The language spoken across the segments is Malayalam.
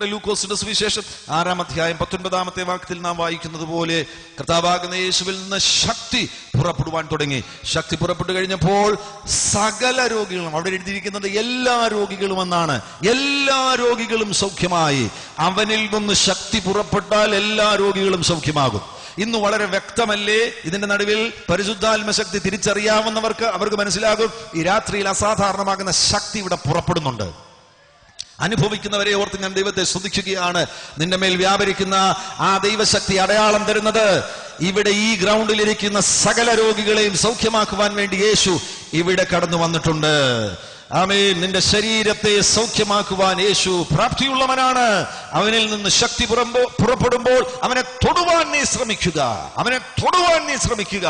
ലൂക്കോസിന്റെ സുവിശേഷം 6-ാം അധ്യായം 19-ാമത്തെ വാക്യത്തിൽ നാം വായിക്കുന്നത് പോലെ കർത്താവാകുന്ന യേശുവിൽ നിന്ന് ശക്തി പുറപ്പെടുവാൻ തുടങ്ങി. ശക്തി പുറപ്പെട്ടു കഴിഞ്ഞപ്പോൾ സകല രോഗികളും, അവിടെ എഴുതിയിരിക്കുന്നത് എല്ലാ രോഗികളും എന്നാണ്, എല്ലാ രോഗികളും സൗഖ്യമായി. അവനിൽ നിന്ന് ശക്തി പുറപ്പെട്ടാൽ എല്ലാ രോഗികളും സൗഖ്യമാകും. ഇന്ന് വളരെ വ്യക്തമല്ലേ? ഇതിന്റെ നടുവിൽ പരിശുദ്ധാത്മശക്തി തിരിച്ചറിയാവുന്നവർക്ക് അവർക്ക് മനസ്സിലാകും, ഈ രാത്രിയിൽ അസാധാരണമാകുന്ന ശക്തി ഇവിടെ പുറപ്പെടുന്നുണ്ട്. അനുഭവിക്കുന്നവരെ ഓർത്ത് ഞാൻ ദൈവത്തെ സ്തുതിക്കുകയാണ്. നിന്റെ മേൽ വ്യാപരിക്കുന്ന ആ ദൈവശക്തി അടയാളം തരുന്നത്, ഇവിടെ ഈ ഗ്രൗണ്ടിലിരിക്കുന്ന സകല രോഗികളെയും സൗഖ്യമാക്കുവാൻ വേണ്ടി യേശു ഇവിടെ കടന്നു വന്നിട്ടുണ്ട്. ആമേൻ. നിന്റെ ശരീരത്തെ സൗഖ്യമാക്കുവാൻ യേശു പ്രാപ്തിയുള്ളവനാണ്. അവനിൽ നിന്ന് ശക്തി പുറപ്പെടുമ്പോൾ അവനെ തൊടുവാൻ നീ ശ്രമിക്കുക, അവനെ തൊടുവാൻ നീ ശ്രമിക്കുക,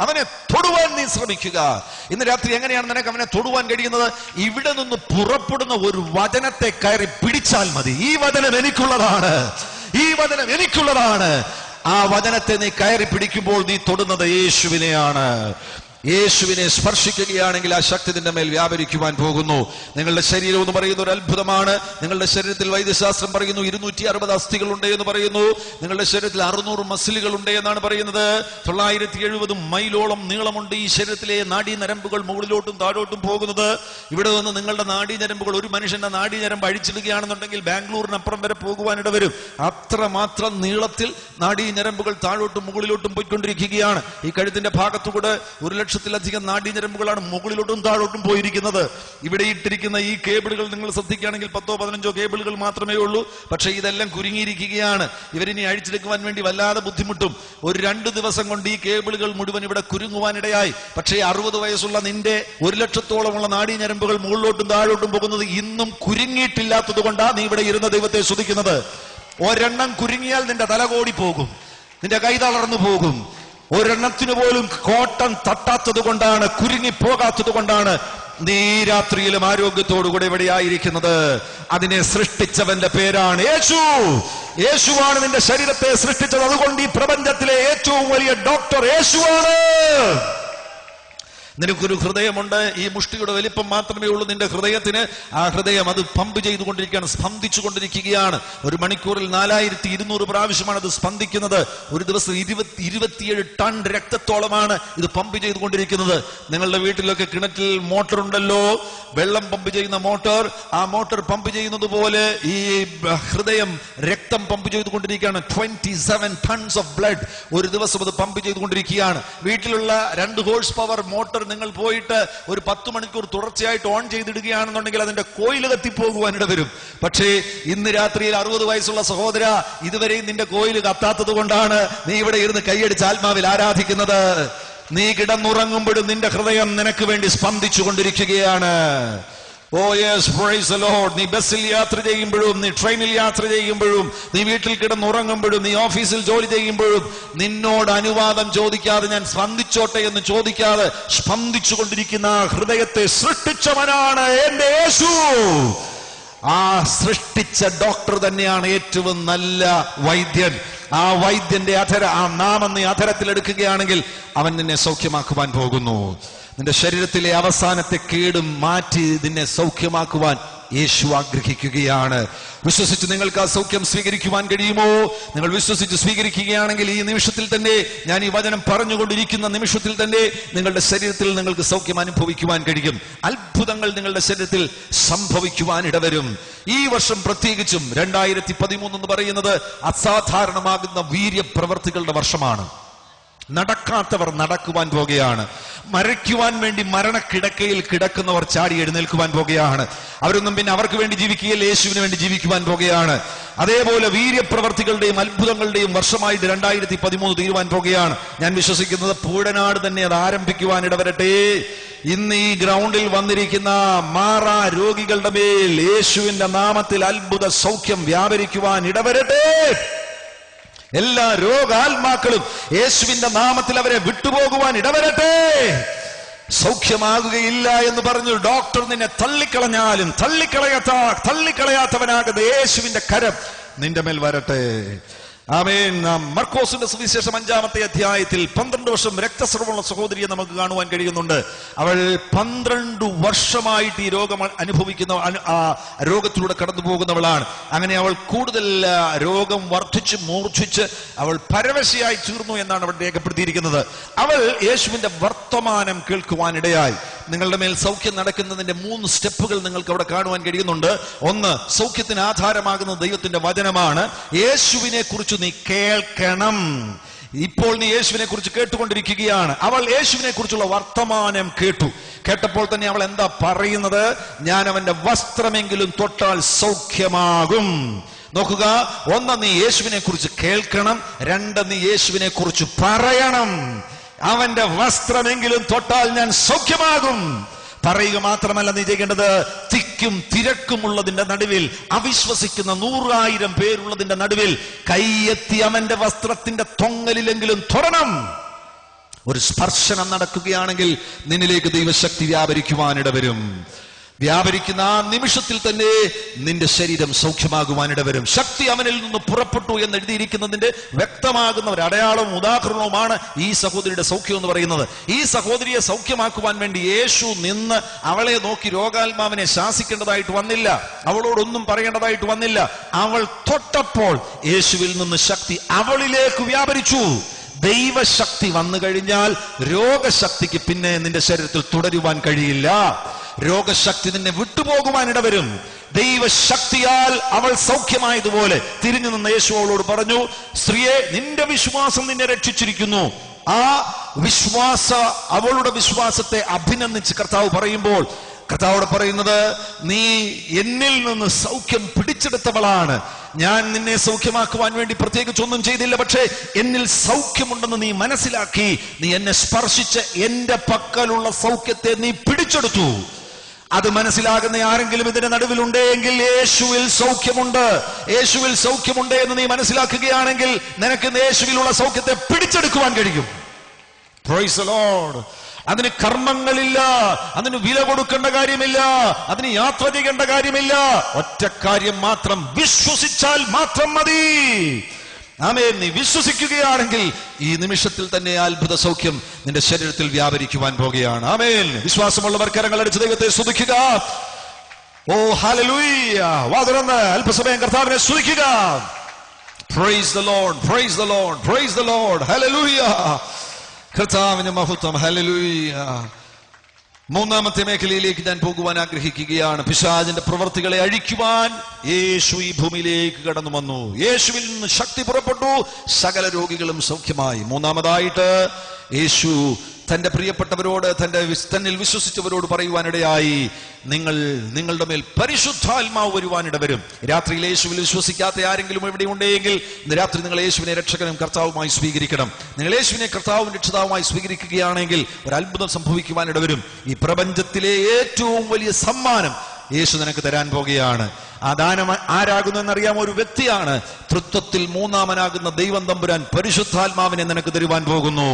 അവനെ തൊടുവാൻ നീ ശ്രമിക്കുക. ഇന്ന് രാത്രി എങ്ങനെയാണ് നിനക്ക് അവനെ തൊടുവാൻ കഴിയുന്നത്? ഇവിടെ നിന്ന് പുറപ്പെടുന്ന ഒരു വചനത്തെ കയറി പിടിച്ചാൽ മതി. ഈ വചനം എനിക്കുള്ളതാണ്, ഈ വചനം എനിക്കുള്ളതാണ്. ആ വചനത്തെ നീ കയറി പിടിക്കുമ്പോൾ നീ തൊടുന്നത് യേശുവിനെയാണ്. യേശുവിനെ സ്പർശിക്കുകയാണെങ്കിൽ ആ ശക്തി നിന്റെ മേൽ വ്യാപരിക്കുവാൻ പോകുന്നു. നിങ്ങളുടെ ശരീരം എന്ന് പറയുന്ന ഒരു അത്ഭുതമാണ്. നിങ്ങളുടെ ശരീരത്തിൽ വൈദ്യശാസ്ത്രം പറയുന്നു 260 അസ്ഥികളുണ്ട് എന്ന് പറയുന്നു. നിങ്ങളുടെ ശരീരത്തിൽ 600 മസിലുകൾ ഉണ്ട് എന്നാണ് പറയുന്നത്. 970 മൈലോളം നീളമുണ്ട് ഈ ശരീരത്തിലെ നാഡീഞരമ്പുകൾ, മുകളിലോട്ടും താഴോട്ടും പോകുന്നത്. ഇവിടെ നിന്ന് നിങ്ങളുടെ നാഡീഞരമ്പുകൾ, ഒരു മനുഷ്യന്റെ നാഡീഞരമ്പ് അഴിച്ചിടുകയാണെന്നുണ്ടെങ്കിൽ ബാംഗ്ലൂരിനപ്പുറം വരെ പോകുവാനിട വരും. അത്രമാത്രം നീളത്തിൽ നാഡീഞരമ്പുകൾ താഴോട്ടും മുകളിലോട്ടും പോയിക്കൊണ്ടിരിക്കുകയാണ്. ഈ കഴുത്തിന്റെ ഭാഗത്തുകൂടെ 1,00,000-ലധികം നാഡീഞരമ്പുകളാണ് മുകളിലോട്ടും താഴോട്ടും പോയിരിക്കുന്നത്. ഇവിടെ ഇട്ടിരിക്കുന്ന ഈ കേബിളുകൾ നിങ്ങൾ ശ്രദ്ധിക്കുകയാണെങ്കിൽ 10-15 കേബിളുകൾ മാത്രമേ ഉള്ളൂ. പക്ഷേ ഇതെല്ലാം കുരുങ്ങിയിരിക്കുകയാണ്. ഇവരിനി അഴിച്ചെടുക്കുവാൻ വേണ്ടി വല്ലാതെ ബുദ്ധിമുട്ടും. ഒരു 2 ദിവസം കൊണ്ട് ഈ കേബിളുകൾ മുഴുവൻ ഇവിടെ കുരുങ്ങുവാനിടയായി. പക്ഷേ 60 വയസ്സുള്ള നിന്റെ 1,00,000-ഓളമുള്ള നാഡീഞരമ്പുകൾ മുകളിലോട്ടും താഴോട്ടും പോകുന്നത് ഇന്നും കുരുങ്ങിയിട്ടില്ലാത്തത് കൊണ്ടാണ് നീ ഇവിടെ ഇരുന്ന ദൈവത്തെ സ്തുതിക്കുന്നത്. ഒരെണ്ണം കുരുങ്ങിയാൽ നിന്റെ തല കോടി പോകും, നിന്റെ കൈ തളർന്നു പോകും. ഒരെണ്ണത്തിന് പോലും കോട്ടം തട്ടാത്തത് കൊണ്ടാണ്, കുരുങ്ങിപ്പോകാത്തത് കൊണ്ടാണ് നീ രാത്രിയിലും ആരോഗ്യത്തോടുകൂടെ ഇവിടെ ആയിരിക്കുന്നത്. അതിനെ സൃഷ്ടിച്ചവന്റെ പേരാണ് യേശു. യേശുവാണ് നിന്റെ ശരീരത്തെ സൃഷ്ടിച്ചത്. അതുകൊണ്ട് ഈ പ്രപഞ്ചത്തിലെ ഏറ്റവും വലിയ ഡോക്ടർ യേശുവാണ്. നിനക്കൊരു ഹൃദയമുണ്ട്. ഈ മുഷ്ടിയുടെ വലിപ്പം മാത്രമേ ഉള്ളൂ നിന്റെ ഹൃദയത്തിന്. ആ ഹൃദയം അത് പമ്പ് ചെയ്തുകൊണ്ടിരിക്കുകയാണ്, സ്പന്ദിച്ചു കൊണ്ടിരിക്കുകയാണ്. ഒരു മണിക്കൂറിൽ 4200 പ്രാവശ്യമാണ് അത് സ്പന്ദിക്കുന്നത്. ഒരു ദിവസം 27 ടൺ രക്തത്തോളമാണ് ഇത് പമ്പ് ചെയ്തുകൊണ്ടിരിക്കുന്നത്. നിങ്ങളുടെ വീട്ടിലൊക്കെ കിണറ്റിൽ മോട്ടർ ഉണ്ടല്ലോ, വെള്ളം പമ്പ് ചെയ്യുന്ന മോട്ടോർ. ആ മോട്ടോർ പമ്പ് ചെയ്യുന്നത് പോലെ ഈ ഹൃദയം രക്തം പമ്പ് ചെയ്തുകൊണ്ടിരിക്കുകയാണ്. 27 ടൺസ് ഓഫ് ബ്ലഡ് ഒരു ദിവസം അത് പമ്പ് ചെയ്തുകൊണ്ടിരിക്കുകയാണ്. വീട്ടിലുള്ള 2 ഹോഴ്സ് പവർ മോട്ടോർ നിങ്ങൾ പോയിട്ട് ഒരു 10 മണിക്കൂർ തുടർച്ചയായിട്ട് ഓൺ ചെയ്തിടുകയാണെന്നുണ്ടെങ്കിൽ അതിന്റെ കോയിൽ കത്തിപ്പോകുവാനിട വരും. പക്ഷേ ഇന്ന് രാത്രിയിൽ 60 വയസ്സുള്ള സഹോദര, ഇതുവരെയും നിന്റെ കോയിൽ കത്താത്തത് കൊണ്ടാണ് നീ ഇവിടെ ഇരുന്ന് കൈയടിച്ച് ആത്മാവിൽ ആരാധിക്കുന്നത്. നീ കിടന്നുറങ്ങുമ്പോഴും നിന്റെ ഹൃദയം നിനക്ക് വേണ്ടി സ്പന്ദിച്ചു കൊണ്ടിരിക്കുകയാണ്. Oh yes, praise the Lord. നീ ബസ്സിൽ യാത്ര ചെയ്യുമ്പോഴും, നീ ട്രെയിനിൽ യാത്ര ചെയ്യുമ്പോഴും, നീ വീട്ടിൽ കിടന്നുറങ്ങുമ്പോഴും, നീ ഓഫീസിൽ ജോലി ചെയ്യുമ്പോഴും നിന്നോട് അനുവാദം ചോദിക്കാതെ ഞാൻ സ്പന്ദിച്ചോട്ടെ എന്ന് ചോദിക്കാതെ സ്പന്ദിച്ചു കൊണ്ടിരിക്കുന്ന ഹൃദയത്തെ സൃഷ്ടിച്ചവനാണ് എന്റെ യേശു. ആ സൃഷ്ടിച്ച ഡോക്ടർ തന്നെയാണ് ഏറ്റവും നല്ല വൈദ്യൻ. ആ വൈദ്യന്റെ ആ നാമം നീ അധരത്തിൽ എടുക്കുകയാണെങ്കിൽ അവൻ നിന്നെ സൗഖ്യമാക്കുവാൻ പോകുന്നു. നിന്റെ ശരീരത്തിലെ അവസാനത്തെ കേടും മാറ്റി നിന്നെ സൗഖ്യമാക്കുവാൻ യേശു ആഗ്രഹിക്കുകയാണ്. വിശ്വസിച്ച് നിങ്ങൾക്ക് ആ സൗഖ്യം സ്വീകരിക്കുവാൻ കഴിയുമോ? നിങ്ങൾ വിശ്വസിച്ച് സ്വീകരിക്കുകയാണെങ്കിൽ ഈ നിമിഷത്തിൽ തന്നെ, ഞാൻ ഈ വചനം പറഞ്ഞുകൊണ്ടിരിക്കുന്ന നിമിഷത്തിൽ തന്നെ നിങ്ങളുടെ ശരീരത്തിൽ നിങ്ങൾക്ക് സൗഖ്യം അനുഭവിക്കുവാൻ കഴിയും. അത്ഭുതങ്ങൾ നിങ്ങളുടെ ശരീരത്തിൽ സംഭവിക്കുവാൻ ഇടവരും. ഈ വർഷം പ്രത്യേകിച്ചും 2013 എന്ന് പറയുന്നത് അസാധാരണമാകുന്ന വീര്യപ്രവർത്തികളുടെ വർഷമാണ്. നടക്കാത്തവർ നടക്കുവാൻ പോകുകയാണ്. മരിക്കുവാൻ വേണ്ടി മരണക്കിടക്കയിൽ കിടക്കുന്നവർ ചാടി എഴുന്നേൽക്കുവാൻ പോകുകയാണ്. അവരൊന്നും പിന്നെ അവർക്ക് വേണ്ടി ജീവിക്കുകയില്ല, യേശുവിന് വേണ്ടി ജീവിക്കുവാൻ പോകുകയാണ്. അതേപോലെ വീര്യപ്രവർത്തികളുടെയും അത്ഭുതങ്ങളുടെയും വർഷമായിട്ട് 2013 തീരുവാൻ പോകുകയാണ്. ഞാൻ വിശ്വസിക്കുന്നത് പൂഴനാട് തന്നെ അത് ആരംഭിക്കുവാൻ ഇടവരട്ടെ. ഇന്ന് ഈ ഗ്രൗണ്ടിൽ വന്നിരിക്കുന്ന മാറാ രോഗികളുടെ മേൽ യേശുവിന്റെ നാമത്തിൽ അത്ഭുത സൗഖ്യം വ്യാപരിക്കുവാൻ ഇടവരട്ടെ. എല്ലാ രോഗാത്മാക്കളും യേശുവിന്റെ നാമത്തിൽ അവരെ വിട്ടുപോകുവാൻ ഇടവരട്ടെ. സൗഖ്യമാകുകയില്ല എന്ന് പറഞ്ഞു ഡോക്ടർ നിന്നെ തള്ളിക്കളഞ്ഞാലും തള്ളിക്കളയാത്തവനാകുന്ന യേശുവിന്റെ കരം നിന്റെ മേൽ വരട്ടെ. ആമേൻ. മർക്കോസിന്റെ സുവിശേഷം 5-ാമത്തെ അധ്യായത്തിൽ 12 വർഷം രക്തസ്രവമുള്ള സഹോദരിയെ നമുക്ക് കാണുവാൻ കഴിയുന്നുണ്ട്. അവൾ 12 വർഷമായിട്ട് ഈ രോഗം അനുഭവിക്കുന്ന രോഗത്തിലൂടെ കടന്നു പോകുന്നവളാണ്. അങ്ങനെ അവൾ കൂടുതൽ രോഗം വർദ്ധിച്ച് മൂർച്ഛിച്ച് അവൾ പരവശയായി തീർന്നു എന്നാണ് അവൾ രേഖപ്പെടുത്തിയിരിക്കുന്നത്. അവൾ യേശുവിന്റെ വർത്തമാനം കേൾക്കുവാനിടയായി. നിങ്ങളുടെ മേൽ സൗഖ്യം നടക്കുന്നതിന്റെ 3 സ്റ്റെപ്പുകൾ നിങ്ങൾക്ക് അവിടെ കാണുവാൻ കഴിയുന്നുണ്ട്. ഒന്ന്, സൗഖ്യത്തിന് ആധാരമാകുന്ന ദൈവത്തിന്റെ വചനമാണ്. യേശുവിനെ കുറിച്ച് നീ കേൾക്കണം. ഇപ്പോൾ നീ യേശുവിനെ കുറിച്ച് കേട്ടുകൊണ്ടിരിക്കുകയാണ്. അവൾ യേശുവിനെ കുറിച്ചുള്ള വർത്തമാനം കേട്ടപ്പോൾ തന്നെ അവൾ എന്താ പറയുന്നത്? ഞാൻ അവന്റെ വസ്ത്രമെങ്കിലും തൊട്ടാൽ സൗഖ്യമാകും. നോക്കുക, ഒന്ന്, നീ യേശുവിനെ കുറിച്ച് കേൾക്കണം. 2, നീ യേശുവിനെ കുറിച്ച് പറയണം. അവന്റെ വസ്ത്രമെങ്കിലും തൊട്ടാൽ ഞാൻ സൗഖ്യമാകും. പറയുക മാത്രമല്ല നീ ചെയ്യേണ്ടത്, തിക്കും തിരക്കുമുള്ളതിന്റെ നടുവിൽ, അവിശ്വസിക്കുന്ന 100,000 പേരുള്ളതിന്റെ നടുവിൽ കൈയെത്തി അവന്റെ വസ്ത്രത്തിന്റെ തൊങ്ങലിലെങ്കിലും തൊടണം. ഒരു സ്പർശനം നടക്കുകയാണെങ്കിൽ നിന്നിലേക്ക് ദൈവശക്തി വ്യാപരിക്കുവാനിടവരും. വ്യാപരിക്കുന്ന ആ നിമിഷത്തിൽ തന്നെ നിന്റെ ശരീരം സൗഖ്യമാകുവാനിടവരും. ശക്തി അവനിൽ നിന്ന് പുറപ്പെട്ടു എന്ന് എഴുതിയിരിക്കുന്നതിന്റെ വ്യക്തമാകുന്ന ഒരു അടയാളവും ഉദാഹരണവുമാണ് ഈ സഹോദരിയുടെ സൗഖ്യം എന്ന് പറയുന്നത്. ഈ സഹോദരിയെ സൗഖ്യമാക്കുവാൻ വേണ്ടി യേശു നിന്ന് അവളെ നോക്കി രോഗാത്മാവിനെ ശാസിക്കേണ്ടതായിട്ട് വന്നില്ല, അവളോടൊന്നും പറയേണ്ടതായിട്ട് വന്നില്ല. അവൾ തൊട്ടപ്പോൾ യേശുവിൽ നിന്ന് ശക്തി അവളിലേക്ക് വ്യാപരിച്ചു. ദൈവശക്തി വന്നു കഴിഞ്ഞാൽ രോഗശക്തിക്ക് പിന്നെ നിന്റെ ശരീരത്തിൽ തുടരുവാൻ കഴിയില്ല. രോഗശക്തി നിന്നെ വിട്ടുപോകുവാനിടവരും. ദൈവശക്തിയാൽ അവൾ സൗഖ്യമായതുപോലെ തിരിഞ്ഞു നിന്ന് യേശു അവളോട് പറഞ്ഞു, സ്ത്രീയെ, നിന്റെ വിശ്വാസം നിന്നെ രക്ഷിച്ചിരിക്കുന്നു. ആ അവളുടെ വിശ്വാസത്തെ അഭിനന്ദിച്ച് കർത്താവ് പറയുമ്പോൾ കർത്താവോട് പറയുന്നത്, നീ എന്നിൽ നിന്ന് സൗഖ്യം പിടിച്ചെടുത്തവളാണ്. ഞാൻ നിന്നെ സൗഖ്യമാക്കുവാൻ വേണ്ടി പ്രത്യേകിച്ച് ഒന്നും ചെയ്തില്ല, പക്ഷേ എന്നിൽ സൗഖ്യമുണ്ടെന്ന് നീ മനസ്സിലാക്കി. നീ എന്നെ സ്പർശിച്ച് എന്റെ പക്കലുള്ള സൗഖ്യത്തെ നീ പിടിച്ചെടുത്തു. അത് മനസ്സിലാകുന്ന ആരെങ്കിലും ഇതിന്റെ നടുവിലുണ്ടെങ്കിൽ യേശുവിൽ സൗഖ്യമുണ്ട്. യേശുവിൽ സൗഖ്യമുണ്ട് എന്ന് നീ മനസ്സിലാക്കുകയാണെങ്കിൽ നിനക്ക് യേശുവിലുള്ള സൗഖ്യത്തെ പിടിച്ചെടുക്കുവാൻ കഴിയും. Price the Lord. അതിന് കർമ്മങ്ങളില്ല, അതിന് വില കൊടുക്കേണ്ട കാര്യമില്ല, അതിന് യാത്ര ചെയ്യേണ്ട കാര്യമില്ല. ഒറ്റ കാര്യം മാത്രം, വിശ്വസിച്ചാൽ മാത്രം മതി. ആമേൻ. നീ വിശ്വസിക്കുകയാണെങ്കിൽ ഈ നിമിഷത്തിൽ തന്നെ അത്ഭുത സൗഖ്യം നിന്റെ ശരീരത്തിൽ വ്യാപരിക്കുവാൻ പോകുകയാണ്. ആമേൻ. വിശ്വാസമുള്ളവർ കരങ്ങളടിച്ച് ദൈവത്തെ സ്തുതിക്കുക. ഓ ഹല്ലേലൂയ. വാതുറന്ന് അല്പസമയം കർത്താവിനെ സ്തുതിക്കുക. Praise the lord, praise the lord, praise the lord. Hallelujah. കർത്താവിന്റെ മഹത്വം. ഹല്ലേലൂയ. 3-ാമത്തെ മേഖലയിലേക്ക് ഞാൻ പോകുവാൻ ആഗ്രഹിക്കുകയാണ്. പിശാചിന്റെ പ്രവൃത്തികളെ അഴിക്കുവാൻ യേശു ഈ ഭൂമിയിലേക്ക് കടന്നു വന്നു. യേശുവിൽ നിന്ന് ശക്തി പുറപ്പെട്ടു, സകല രോഗികളും സൗഖ്യമായി. 3-ാമതായിട്ട് യേശു തന്റെ പ്രിയപ്പെട്ടവരോട്, തന്നിൽ വിശ്വസിച്ചവരോട് പറയുവാനിടയായി, നിങ്ങളുടെ മേൽ പരിശുദ്ധാത്മാവ് വരുവാനിടവരും. രാത്രിയിൽ യേശുവിൽ വിശ്വസിക്കാത്ത ആരെങ്കിലും ഇവിടെ ഉണ്ടെങ്കിൽ ഇന്ന് രാത്രി നിങ്ങൾ യേശുവിനെ രക്ഷകനും കർത്താവുമായി സ്വീകരിക്കണം. നിങ്ങൾ യേശുവിനെ കർത്താവും രക്ഷിതാവുമായി സ്വീകരിക്കുകയാണെങ്കിൽ ഒരു അത്ഭുതം സംഭവിക്കുവാനിടവരും. ഈ പ്രപഞ്ചത്തിലെ ഏറ്റവും വലിയ സമ്മാനം യേശു നിനക്ക് തരാൻ പോകുകയാണ്. ആ ദാനം ആരാകുന്നു എന്നറിയാമോ? ഒരു വ്യക്തിയാണ്. തൃത്വത്തിൽ 3-ാമനാകുന്ന ദൈവം തമ്പുരാൻ പരിശുദ്ധാത്മാവിനെ നിനക്ക് തരുവാൻ പോകുന്നു.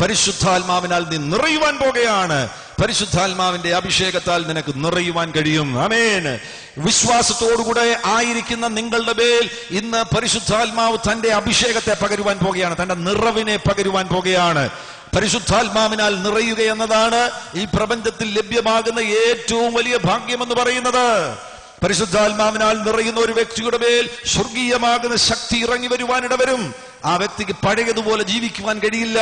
പരിശുദ്ധാത്മാവിനാൽ നീ നിറയുവാൻ പോകുകയാണ്. പരിശുദ്ധാത്മാവിന്റെ അഭിഷേകത്താൽ നിനക്ക് നിറയുവാൻ കഴിയും. ആമേൻ. വിശ്വാസത്തോടുകൂടെ ആയിരിക്കുന്ന നിങ്ങളുടെ മേൽ ഇന്ന് പരിശുദ്ധാത്മാവ് തന്റെ അഭിഷേകത്തെ പകരുവാൻ പോകുകയാണ്, തന്റെ നിറവിനെ പകരുവാൻ പോകുകയാണ്. പരിശുദ്ധാത്മാവിനാൽ നിറയുക എന്നതാണ് ഈ പ്രപഞ്ചത്തിൽ ലഭ്യമാകുന്ന ഏറ്റവും വലിയ ഭാഗ്യമെന്ന് പറയുന്നത്. പരിശുദ്ധാത്മാവിനാൽ നിറയുന്ന ഒരു വ്യക്തിയുടെ മേൽ സ്വർഗീയമാകുന്ന ശക്തി ഇറങ്ങി വരുവാനിടവരും. ആ വ്യക്തിക്ക് പഴയതുപോലെ ജീവിക്കുവാൻ കഴിയില്ല,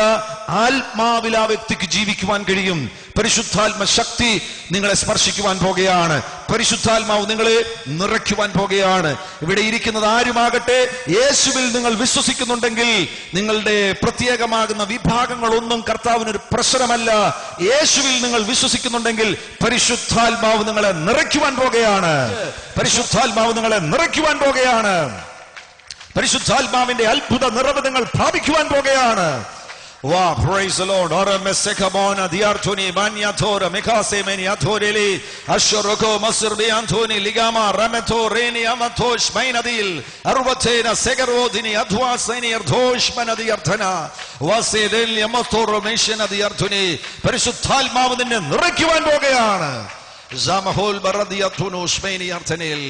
ആത്മാവിൽ ആ വ്യക്തിക്ക് ജീവിക്കുവാൻ കഴിയും. പരിശുദ്ധാത്മ ശക്തി നിങ്ങളെ സ്പർശിക്കുവാൻ പോകുകയാണ്. പരിശുദ്ധാത്മാവ് നിങ്ങളെ നിറയ്ക്കുവാൻ പോകുകയാണ്. ഇവിടെ ഇരിക്കുന്നത് ആരുമാകട്ടെ, യേശുവിൽ നിങ്ങൾ വിശ്വസിക്കുന്നുണ്ടെങ്കിൽ നിങ്ങളുടെ പ്രത്യേകമാകുന്ന വിഭാഗങ്ങളൊന്നും കർത്താവിനൊരു പ്രശ്നമല്ല. യേശുവിൽ നിങ്ങൾ വിശ്വസിക്കുന്നുണ്ടെങ്കിൽ പരിശുദ്ധാത്മാവ് നിങ്ങളെ നിറയ്ക്കുവാൻ പോകുകയാണ്. പരിശുദ്ധാത്മാവ് നിങ്ങളെ നിറയ്ക്കുവാൻ പോകുകയാണ്. പരിശുദ്ധാത്മാവിന്റെ അത്ഭുത നിറവ് നിങ്ങൾ പ്രാപിക്കുവാൻ പോകുകയാണ്. വാ, പ്രൈസ് ദി ലോർഡ്. ഓറ മെസെകബോന ദിയാർഥോനി മാന്യാഥോര മെഖാസെമനി അഥോരലി അശ്വറകോ മസ്ർബി ആന്ഥോനി ലിഗാമ റമതോ റേനി അമതോഷ് മൈനദിൽ അർവതേന സെഗറോദിനി അധ്വാസനി അർധോഷ് മനദി അർധന വസേദൽ യമതോറ മേഷനദി അർധുനി. പരിശുദ്ധാത്മാവ് നിന്നെ നിറയ്ക്കുവാൻ പോകുകയാണ്. ജമഹോൽ ബറദിയതുനു സ്മൈനി അർധനിൽ.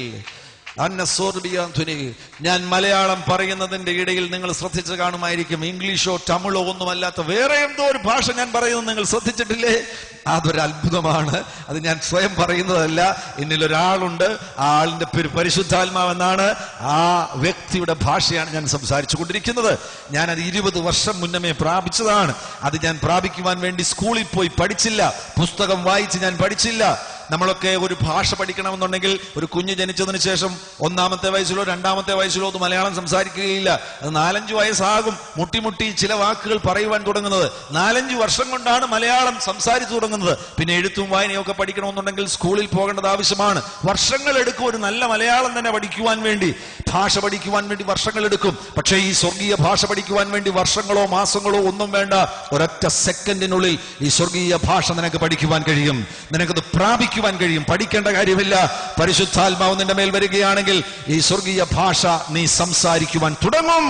ഞാൻ മലയാളം പറയുന്നതിന്റെ ഇടയിൽ നിങ്ങൾ ശ്രദ്ധിച്ചു കാണുമായിരിക്കും, ഇംഗ്ലീഷോ തമിഴോ ഒന്നുമല്ലാത്ത വേറെ എന്തോ ഒരു ഭാഷ ഞാൻ പറയുന്നത് നിങ്ങൾ ശ്രദ്ധിച്ചിട്ടില്ലേ? അതൊരു അത്ഭുതമാണ്. അത് ഞാൻ സ്വയം പറയുന്നതല്ല, എന്നിലൊരാളുണ്ട്, ആ ആളിന്റെ പേര് പരിശുദ്ധാത്മാവെന്നാണ്. ആ വ്യക്തിയുടെ ഭാഷയാണ് ഞാൻ സംസാരിച്ചു കൊണ്ടിരിക്കുന്നത്. ഞാനത് 20 വർഷം മുന്നമേ പ്രാപിച്ചതാണ്. അത് ഞാൻ പ്രാപിക്കുവാൻ വേണ്ടി സ്കൂളിൽ പോയി പഠിച്ചില്ല, പുസ്തകം വായിച്ച് ഞാൻ പഠിച്ചില്ല. നമ്മളൊക്കെ ഒരു ഭാഷ പഠിക്കണമെന്നുണ്ടെങ്കിൽ ഒരു കുഞ്ഞ് ജനിച്ചതിന് ശേഷം 1-ാമത്തെ വയസ്സിലോ 2-ാമത്തെ വയസ്സിലോ ഒന്നും മലയാളം സംസാരിക്കുകയില്ല. അത് 4-5 വയസ്സാകും മുട്ടി ചില വാക്കുകൾ പറയുവാൻ തുടങ്ങുന്നത്. 4-5 വർഷം കൊണ്ടാണ് മലയാളം സംസാരിച്ചു തുടങ്ങുന്നത്. പിന്നെ എഴുത്തും വായനയൊക്കെ പഠിക്കണമെന്നുണ്ടെങ്കിൽ സ്കൂളിൽ പോകേണ്ടത് ആവശ്യമാണ്. വർഷങ്ങൾ എടുക്കും ഒരു നല്ല മലയാളം തന്നെ പഠിക്കുവാൻ വേണ്ടി, ഭാഷ പഠിക്കുവാൻ വേണ്ടി വർഷങ്ങൾ എടുക്കും. പക്ഷേ ഈ സ്വർഗീയ ഭാഷ പഠിക്കുവാൻ വേണ്ടി വർഷങ്ങളോ മാസങ്ങളോ ഒന്നും വേണ്ട. ഒരൊറ്റ സെക്കൻഡിനുള്ളിൽ ഈ സ്വർഗീയ ഭാഷ നിനക്ക് പഠിക്കുവാൻ കഴിയും, നിനക്കത് പ്രാപിക്കുവാൻ കഴിയും. പഠിക്കേണ്ട കാര്യമില്ല. പരിശുദ്ധാത്മാവ് നിന്റെ മേൽ വരികയാണെങ്കിൽ ഈ സ്വർഗീയ ഭാഷ നീ സംസാരിക്കുവാൻ തുടങ്ങും.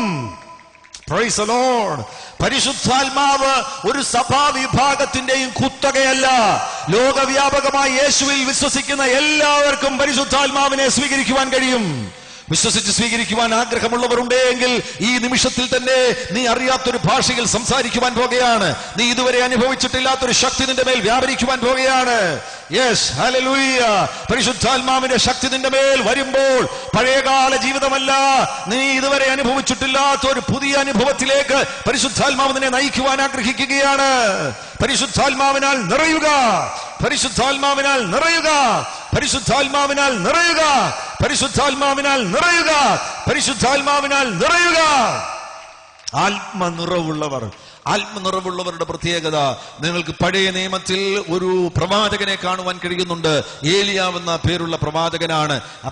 Praise the Lord. പരിശുദ്ധാത്മാവ് ഒരു സഭാ വിഭാഗത്തിന്റെയും കുത്തകയല്ല. ലോകവ്യാപകമായി യേശുവിൽ വിശ്വസിക്കുന്ന എല്ലാവർക്കും പരിശുദ്ധാത്മാവിനെ സ്വീകരിക്കുവാൻ കഴിയും. വിശ്വസിച്ച് സ്വീകരിക്കുവാൻ ആഗ്രഹമുള്ളവരുണ്ടെങ്കിൽ ഈ നിമിഷത്തിൽ തന്നെ നീ അറിയാത്തൊരു ഭാഷയിൽ സംസാരിക്കുവാൻ പോകുകയാണ്. നീ ഇതുവരെ അനുഭവിച്ചിട്ടില്ലാത്തൊരു ശക്തി നിന്റെ മേൽ വ്യാപരിക്കുവാൻ പോകുകയാണ്. Yes, hallelujah. പരിശുദ്ധാത്മാവിന്റെ ശക്തി നിന്റെ മേൽ വരുമ്പോൾ പഴയകാല ജീവിതമല്ല, നീ ഇതുവരെ അനുഭവിച്ചിട്ടില്ലാത്ത ഒരു പുതിയ അനുഭവത്തിലേക്ക് പരിശുദ്ധാത്മാവ് നിന്നെ നയിക്കുവാൻ ആഗ്രഹിക്കുകയാണ്. പരിശുദ്ധാത്മാവിനാൽ നിറയുക, പരിശുദ്ധാത്മാവിനാൽ നിറയുക, പരിശുദ്ധാത്മാവിനാൽ നിറയുക, പരിശുദ്ധാത്മാവിനാൽ നിറയുക, പരിശുദ്ധാത്മാവിനാൽ നിറയുക. ആത്മനിറവുള്ളവർ, ആത്മനിറവുള്ളവരുടെ പ്രത്യേകത, നിങ്ങൾക്ക് പഴയ നിയമത്തിൽ ഒരു പ്രവാചകനെ കാണുവാൻ കഴിയുന്നുണ്ട്. ഏലിയാവെന്ന പേരുള്ള പ്രവാചകനാണ്. ആ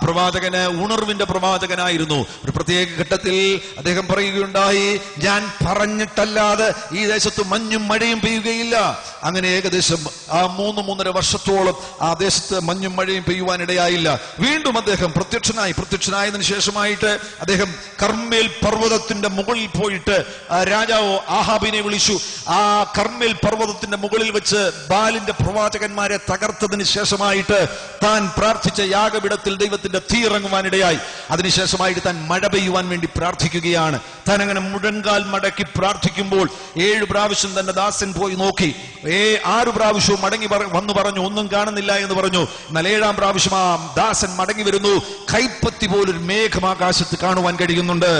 പ്രവാചകന് ഉണർവിന്റെ പ്രവാചകനായിരുന്നു. ഒരു പ്രത്യേക ഘട്ടത്തിൽ അദ്ദേഹം പറയുകയുണ്ടായി, ഞാൻ പറഞ്ഞിട്ടല്ലാതെ ഈ ദേശത്ത് മഞ്ഞും മഴയും പെയ്യുകയില്ല. അങ്ങനെ ഏകദേശം 3-3.5 വർഷത്തോളം ആ ദേശത്ത് മഞ്ഞും മഴയും പെയ്യുവാനിടയായില്ല. വീണ്ടും അദ്ദേഹം പ്രത്യക്ഷനായതിനു ശേഷമായിട്ട് അദ്ദേഹം കർമ്മേൽ പർവ്വതത്തിന്റെ മുകളിൽ പോയിട്ട് രാജാവ് ആഹാബിനെ വിളിച്ചു. ആ കർമ്മേൽ പർവ്വതത്തിന്റെ മുകളിൽ വെച്ച് ബാലിന്റെ പ്രവാചകന്മാരെ തകർത്തതിന് ശേഷമായിട്ട് താൻ പ്രാർത്ഥിച്ച യാഗപീഠത്തിൽ ദൈവത്തിന്റെ തീ ഇറങ്ങുവാനിടയായി. അതിനുശേഷമായിട്ട് താൻ മഴ പെയ്യുവാൻ വേണ്ടി പ്രാർത്ഥിക്കുകയാണ്. താൻ അങ്ങനെ മുഴങ്കാൽ മടക്കി പ്രാർത്ഥിക്കുമ്പോൾ 7 പ്രാവശ്യം തന്റെ ദാസൻ പോയി നോക്കി. 6 പ്രാവശ്യവും മടങ്ങി വന്നു പറഞ്ഞു, ഒന്നും കാണുന്നില്ല എന്ന് പറഞ്ഞു. എന്നാൽ 7-ാം പ്രാവശ്യം ആ ദാസൻ മടങ്ങി വരുന്നു. കൈപ്പത്തി പോലൊരു മേഘം ആകാശത്ത് കാണുവാൻ കഴിയുന്നുണ്ട്.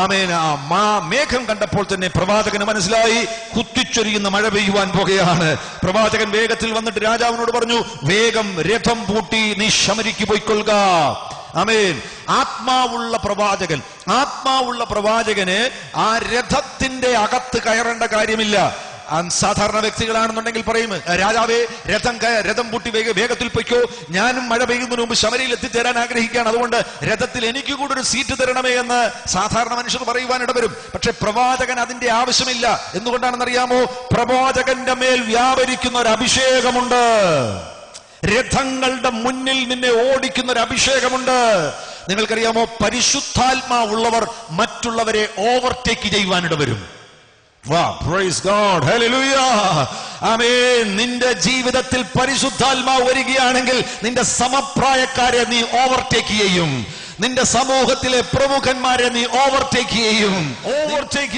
ആമേൻ. ആ മേഘം കണ്ടപ്പോൾ തന്നെ പ്രവാചകന് മനസ്സിലായി, കുത്തിച്ചൊരിയുന്ന മഴ പെയ്യുവാൻ പോകുകയാണ്. പ്രവാചകൻ വേഗത്തിൽ വന്നിട്ട് രാജാവിനോട് പറഞ്ഞു, വേഗം രഥം പൂട്ടി നീ ശമരിക്ക് പോയിക്കൊള്ളുക. ആമേൻ. ആത്മാവുള്ള പ്രവാചകന് ആ രഥത്തിന്റെ അകത്ത് കയറേണ്ട കാര്യമില്ല. സാധാരണ വ്യക്തികളാണെന്നുണ്ടെങ്കിൽ പറയും, രാജാവേ രഥം പൂട്ടി വേഗത്തിൽ പൊയ്ക്കോ, ഞാനും മഴ പെയ്യുന്നതിന് മുമ്പ് ശമരിയിൽ എത്തിച്ചേരാൻ ആഗ്രഹിക്കുകയാണ്, അതുകൊണ്ട് രഥത്തിൽ എനിക്ക് കൂടെ ഒരു സീറ്റ് തരണമേ എന്ന് സാധാരണ മനുഷ്യർ പറയുവാൻ ഇടവരും. പക്ഷെ പ്രവാചകൻ അതിന്റെ ആവശ്യമില്ല. എന്തുകൊണ്ടാണെന്നറിയാമോ? പ്രവാചകന്റെ മേൽ വ്യാപരിക്കുന്ന ഒരു അഭിഷേകമുണ്ട്. രഥങ്ങളുടെ മുന്നിൽ നിന്നെ ഓടിക്കുന്ന ഒരു അഭിഷേകമുണ്ട്. നിങ്ങൾക്കറിയാമോ, പരിശുദ്ധാത്മാവുള്ളവർ മറ്റുള്ളവരെ ഓവർടേക്ക് ചെയ്യുവാനിട വരും. Praise God. Hallelujah. ആമേൻ. നിന്റെ ജീവിതത്തിൽ പരിശുദ്ധാത്മാവ് വരികയാണെങ്കിൽ നിന്റെ സമപ്രായക്കാരെ നീ ഓവർടേക്ക് ചെയ്യും. നിന്റെ സമൂഹത്തിലെ പ്രമുഖന്മാരെ നീ ഓവർടേക്ക്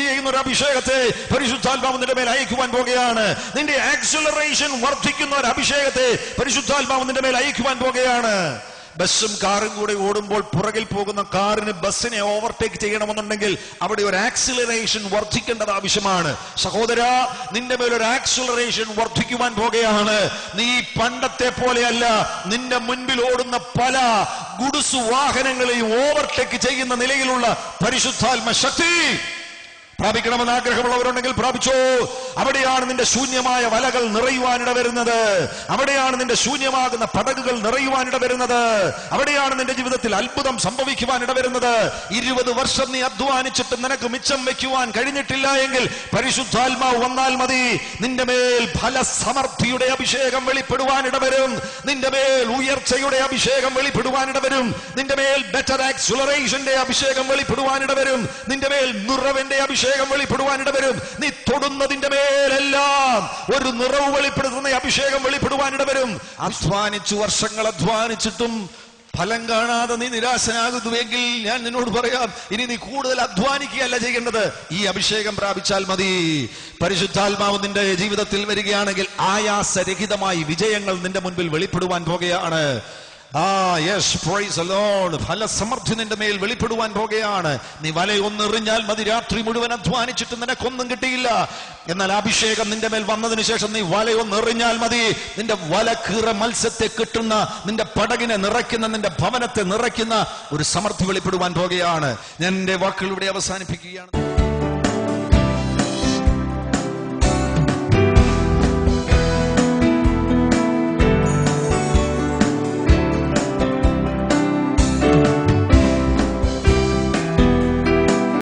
ചെയ്യുന്ന ഒരു അഭിഷേകത്തെ പരിശുദ്ധാത്മാവ് നിന്റെ മേൽ അയക്കുവാൻ പോകുകയാണ്. നിന്റെ ആക്സിലറേഷൻ വർദ്ധിക്കുന്ന ഒരു അഭിഷേകത്തെ പരിശുദ്ധാത്മാവ് നിന്റെ മേൽ അയക്കുവാൻ പോകുകയാണ്. ബസ്സും കാറും കൂടെ ഓടുമ്പോൾ പുറകിൽ പോകുന്ന കാറിന് ബസ്സിനെ ഓവർടേക്ക് ചെയ്യണമെന്നുണ്ടെങ്കിൽ അവിടെ ഒരു ആക്സിലറേഷൻ വർദ്ധിക്കേണ്ടത് ആവശ്യമാണ്. സഹോദര, നിന്റെ മേലൊരു ആക്സിലറേഷൻ വർദ്ധിക്കുവാൻ പോകുകയാണ്. നീ പണ്ടത്തെ പോലെയല്ല. നിന്റെ മുൻപിൽ ഓടുന്ന പല ഗുഡ്സ് വാഹനങ്ങളെയും ഓവർടേക്ക് ചെയ്യുന്ന നിലയിലുള്ള പരിശുദ്ധാത്മ ശക്തി പ്രാപിക്കണമെന്ന് ആഗ്രഹമുള്ളവരുണ്ടെങ്കിൽ പ്രാപിച്ചോ. അവിടെയാണ് നിന്റെ ശൂന്യമായ വലകൾ നിറയുവാനിട വരുന്നത്. അവിടെയാണ് നിന്റെ ശൂന്യമാകുന്ന പടകുകൾ നിറയുവാനിട വരുന്നത്. അവിടെയാണ് നിന്റെ ജീവിതത്തിൽ അത്ഭുതം സംഭവിക്കുവാനിട വരുന്നത്. 20 വർഷം നീ അധ്വാനിച്ചിട്ട് നിനക്ക് മിച്ചം വെക്കുവാൻ കഴിഞ്ഞിട്ടില്ല എങ്കിൽ പരിശുദ്ധാത്മാവ് വന്നാൽ മതി. നിന്റെ മേൽ ഫലസമൃദ്ധിയുടെ അഭിഷേകം വെളിപ്പെടുവാനിട വരും. നിന്റെ മേൽ ഉയർച്ചയുടെ അഭിഷേകം വെളിപ്പെടുവാനിട വരും. നിന്റെ മേൽ ബെറ്റർ ആക്സിലറേഷന്റെ അഭിഷേകം വെളിപ്പെടുവാനിട വരും. നിന്റെ മേൽ നിറവിന്റെ അഭിഷേകം വെളിപ്പെടുവാനിട വരും. നീ തൊടുന്നതിന്റെ മേലെല്ലാം ഒരു നിറവ് വെളിപ്പെടുത്തുന്ന അഭിഷേകം വെളിപ്പെടുവാനിട വരും. വർഷങ്ങൾ അധ്വാനിച്ചിട്ടും ഫലം കാണാതെ നീ നിരാശനാകുന്നുവെങ്കിൽ ഞാൻ നിന്നോട് പറയാം, ഇനി നീ കൂടുതൽ അധ്വാനിക്കുകയല്ല ചെയ്യേണ്ടത്, ഈ അഭിഷേകം പ്രാപിച്ചാൽ മതി. പരിശുദ്ധാത്മാവ് നിന്റെ ജീവിതത്തിൽ വരികയാണെങ്കിൽ ആയാസരഹിതമായി വിജയങ്ങൾ നിന്റെ മുൻപിൽ വെളിപ്പെടുവാൻ പോകുകയാണ്. ഫലസമൃദ്ധി നിന്റെ മേൽ വെളിപ്പെടുവാൻ പോകുകയാണ്. നീ വലയൊന്നെറിഞ്ഞാൽ മതി, രാത്രി മുഴുവൻ അധ്വാനിച്ചിട്ട് നിനക്കൊന്നും കിട്ടിയില്ല. എന്നാൽ അഭിഷേകം നിന്റെ മേൽ വന്നതിന് ശേഷം നീ വലയൊന്നെറിഞ്ഞാൽ മതി, നിന്റെ വലക്കീറ മത്സ്യത്തെ കിട്ടുന്ന, നിന്റെ പടകിനെ നിറയ്ക്കുന്ന, നിന്റെ ഭവനത്തെ നിറയ്ക്കുന്ന ഒരു സമൃദ്ധി വെളിപ്പെടുവാൻ പോകുകയാണ്. ഞാൻ എന്റെ വാക്കുകൾ ഇവിടെ അവസാനിപ്പിക്കുകയാണ്.